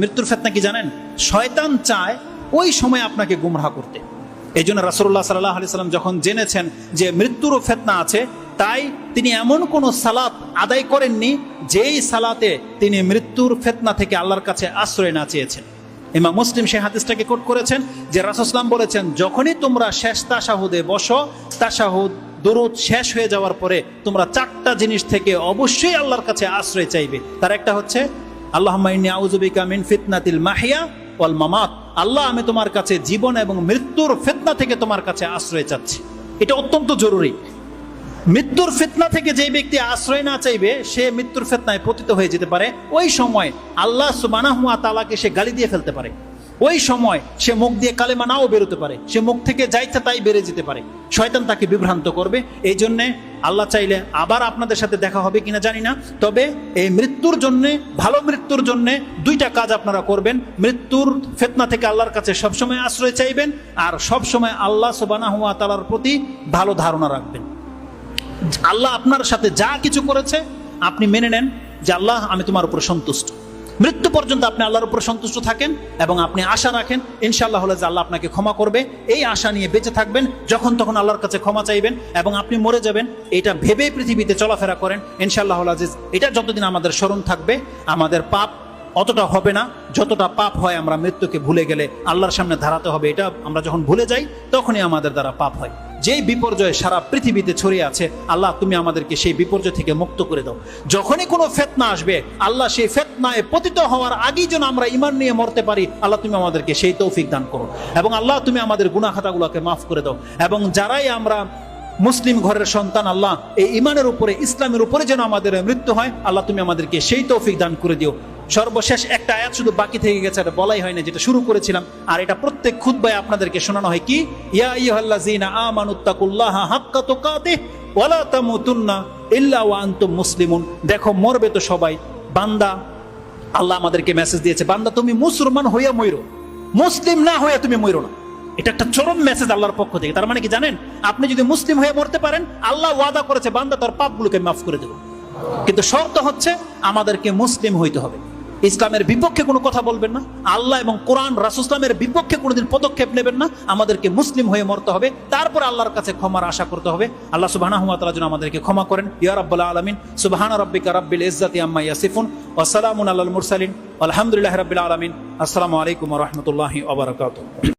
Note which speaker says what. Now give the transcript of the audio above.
Speaker 1: মৃত্যুর ফিতনা কি জানেন? শয়তান চায় ওই সময় আপনাকে গুমরাহ করতে। এই জন্য রাসূলুল্লাহ সাল্লাল্লাহু আলাইহি সাল্লাম যখন জেনেছেন যে মৃত্যুরও ফিতনা আছে, তাই তিনি এমন কোন সালাত আদায় করেননি যেই সালাতে তিনি মৃত্যুর ফিতনা থেকে আল্লাহর কাছে আশ্রয় না চেয়েছেন। ইমাম মুসলিম সেই হাদিসটাকে কোট করেছেন যে রাসূল সাল্লাল্লাহু আলাইহি ওয়াসাল্লাম বলেছেন, যখনই তোমরা শেষ তাশাহুদে বসো, তাশাহুদ দরুদ শেষ হয়ে যাওয়ার পরে তোমরা চারটা জিনিস থেকে অবশ্যই আল্লাহর কাছে আশ্রয় চাইবে। তার একটা হচ্ছে আল্লাহুম্মা ইন্নী আউযু বিকা মিন ফিতনাতিল মাহিয়া ওয়াল মামাত। আল্লাহ, আমি তোমার কাছে জীবন এবং মৃত্যুর ফিতনা থেকে তোমার কাছে আশ্রয় চাচ্ছি। এটা অত্যন্ত জরুরি। মৃত্যুর ফিতনা থেকে যে ব্যক্তি আশ্রয় না চাইবে, সে মৃত্যুর ফিতনায় পতিত হয়ে যেতে পারে। ওই সময় আল্লাহ সুবহানাহু ওয়া তাআলাকে সে গালি দিয়ে ফেলতে পারে। ওই সময় সে মুখ দিয়ে কালেমা নাও বেরোতে পারে, সে মুখ থেকে যা ইচ্ছা তাই বেড়ে যেতে পারে। শয়তান তাকে বিভ্রান্ত করবে। এই জন্যে আল্লাহ চাইলে আবার আপনাদের সাথে দেখা হবে কিনা জানি না, তবে এই মৃত্যুর জন্যে, ভালো মৃত্যুর জন্যে দুইটা কাজ আপনারা করবেন। মৃত্যুর ফিতনা থেকে আল্লাহর কাছে সবসময় আশ্রয় চাইবেন, আর সবসময় আল্লাহ সুবহানাহু ওয়া তাআলার প্রতি ভালো ধারণা রাখবেন। আল্লাহ আপনার সাথে যা কিছু করেছে আপনি মেনে নেন যে আল্লাহ, আমি তোমার উপর সন্তুষ্ট। মৃত্যু পর্যন্ত আপনি আল্লাহর উপর সন্তুষ্ট থাকেন এবং আপনি আশা রাখেন ইনশাআল্লাহ হলে যে আল্লাহ আপনাকে ক্ষমা করবে। এই আশা নিয়ে বেঁচে থাকবেন, যখন তখন আল্লাহর কাছে ক্ষমা চাইবেন এবং আপনি মরে যাবেন এটা ভেবে পৃথিবীতে চলাফেরা করেন। ইনশাআল্লাহ আজিজ, এটা যতদিন আমাদের স্মরণ থাকবে, আমাদের পাপ অতটা হবে না যতটা পাপ হয় আমরা মৃত্যুকে ভুলে গেলে আল্লাহর সামনে দাঁড়াতে হবে। এটা আমরা যখন ভুলে যাই তখনই আমাদের দ্বারা পাপ হয়। যেই বিপর্যয় সারা পৃথিবীতে ছড়িয়ে আছে, আল্লাহ তুমি আমাদেরকে সেই বিপর্যয় থেকে মুক্ত করে দাও। যখনই কোনো ফিতনা আসবে, আল্লাহ সেই ফিতনায় পতিত হওয়ার আগেই যেন আমরা ঈমান নিয়ে মরতে পারি, আল্লাহ তুমি আমাদেরকে সেই তৌফিক দান করো। এবং আল্লাহ তুমি আমাদের গুনাহ খাতাগুলোকে মাফ করে দাও। এবং যারাই আমরা মুসলিম ঘরের সন্তান, আল্লাহ এই ঈমানের উপরে, ইসলামের উপরে যেন আমাদের মৃত্যু হয়, আল্লাহ তুমি আমাদেরকে সেই তৌফিক দান করে দিও। সর্বশেষ একটা আয়াত শুধু বাকি থেকে গেছে, এটা বলাই হয় না, যেটা শুরু করেছিলাম, আর এটা প্রত্যেক খুতবায় আপনাদেরকে শোনানো হয়। কি? ইয়া আইয়ুহাল্লাযীনা আমানুত্তাকুল্লাহা হাক্কা তুকাতিহি ওয়া লা তামুতুন্না ইল্লা ওয়া আনতুম মুসলিমুন। দেখো, মরবে তো সবাই। বান্দা, আল্লাহ আমাদেরকে মেসেজ দিয়েছে, বান্দা তুমি মুসলমান হইয়া মইরো, মুসলিম না হইয়া তুমি মইরো না। এটা একটা চরম মেসেজ আল্লাহর পক্ষ থেকে। তার মানে কি জানেন? আপনি যদি মুসলিম হয়ে মরতে পারেন, আল্লাহ ওয়াদা করেছে বান্দা তার পাপগুলোকে মাফ করে দেব। কিন্তু শর্ত হচ্ছে আমাদেরকে মুসলিম হইতে হবে। ইসলামের বিপক্ষে কোনো কথা বলবেন না, আল্লাহ এবং কোরআন রাসূল ইসলামের বিপক্ষে কোনোদিন পদক্ষেপ নেবেন না। আমাদেরকে মুসলিম হয়ে মরতে হবে, তারপর আল্লাহর কাছে ক্ষমার আশা করতে হবে। আল্লাহ সুবহানাহু ওয়া তাআলা যেন আমাদেরকে ক্ষমা করেন। ইয়া রাব্বাল আলামিন, সুবহানা রাব্বিকা রাব্বিল ইজ্জাতি আম্মা ইয়াসিফুন ওয়া সালামুন আলাল মুরসালিন, আলহামদুলিল্লাহি রাব্বিল আলামিন। আসসালামু আলাইকুম ওয়া রাহমাতুল্লাহি ওয়া বারাকাতুহু।